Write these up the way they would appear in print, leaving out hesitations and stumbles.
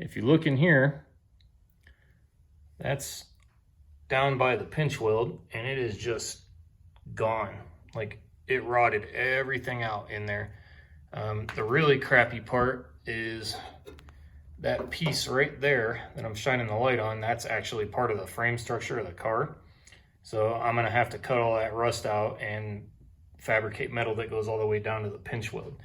if you look in here, that's down by the pinch weld, and it is just gone. Like, it rotted everything out in there. The really crappy part is that piece right there that I'm shining the light on. That's actually part of the frame structure of the car. So I'm gonna have to cut all that rust out and fabricate metal that goes all the way down to the pinch weld.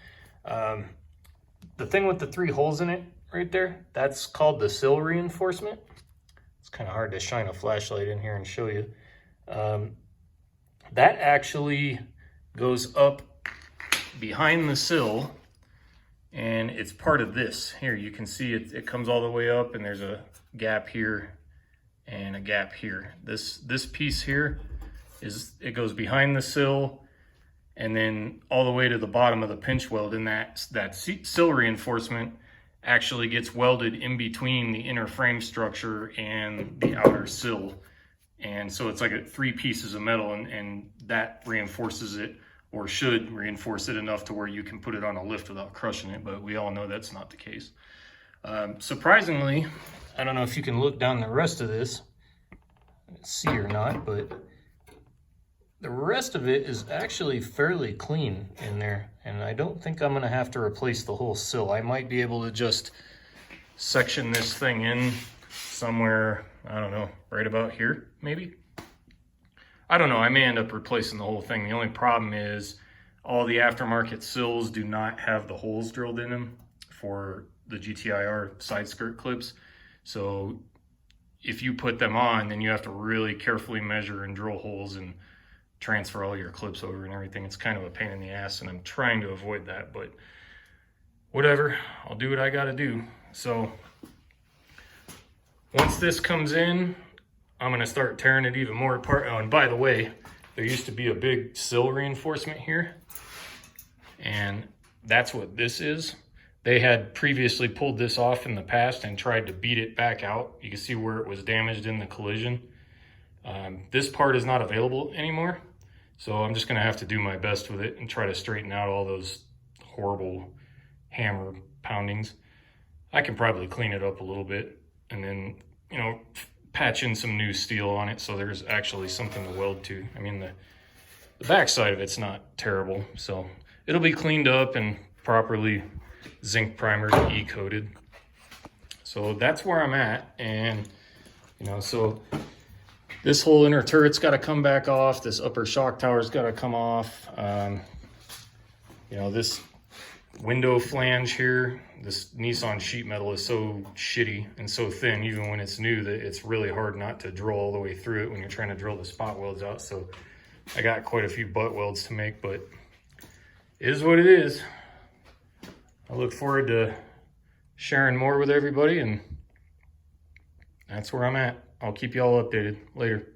The thing with the 3 holes in it right there, that's called the sill reinforcement. It's kind of hard to shine a flashlight in here and show you. That actually goes up behind the sill, and it's part of this. Here, you can see it comes all the way up, and there's a gap here and a gap here. This piece here, it goes behind the sill and then all the way to the bottom of the pinch weld, and that sill reinforcement actually gets welded in between the inner frame structure and the outer sill. And so it's like 3 pieces of metal, and that reinforces it, or should reinforce it enough to where you can put it on a lift without crushing it, but we all know that's not the case. Surprisingly, I don't know if you can look down the rest of this, see or not, but the rest of it is actually fairly clean in there, and I don't think I'm gonna have to replace the whole sill. I might be able to just section this thing in somewhere, I don't know, right about here, maybe? I don't know, I may end up replacing the whole thing. The only problem is all the aftermarket sills do not have the holes drilled in them for the GTIR side skirt clips. So if you put them on, then you have to really carefully measure and drill holes and transfer all your clips over and everything. It's kind of a pain in the ass, and I'm trying to avoid that, but whatever, I'll do what I gotta do. So once this comes in, I'm gonna start tearing it even more apart. Oh, and by the way, there used to be a big sill reinforcement here, and that's what this is. They had previously pulled this off in the past and tried to beat it back out. You can see where it was damaged in the collision. This part is not available anymore, so I'm just gonna have to do my best with it and try to straighten out all those horrible hammer poundings. I can probably clean it up a little bit and then, you know, patch in some new steel on it so there's actually something to weld to. I mean, the back side of it's not terrible, so it'll be cleaned up and properly zinc primered and E-coated. So that's where I'm at, and you know, so this whole inner turret's got to come back off. This upper shock tower's got to come off. You know, this window flange here, this Nissan sheet metal is so shitty and so thin, even when it's new, that it's really hard not to drill all the way through it when you're trying to drill the spot welds out. So I got quite a few butt welds to make, but it is what it is. I look forward to sharing more with everybody, and that's where I'm at. I'll keep you all updated later.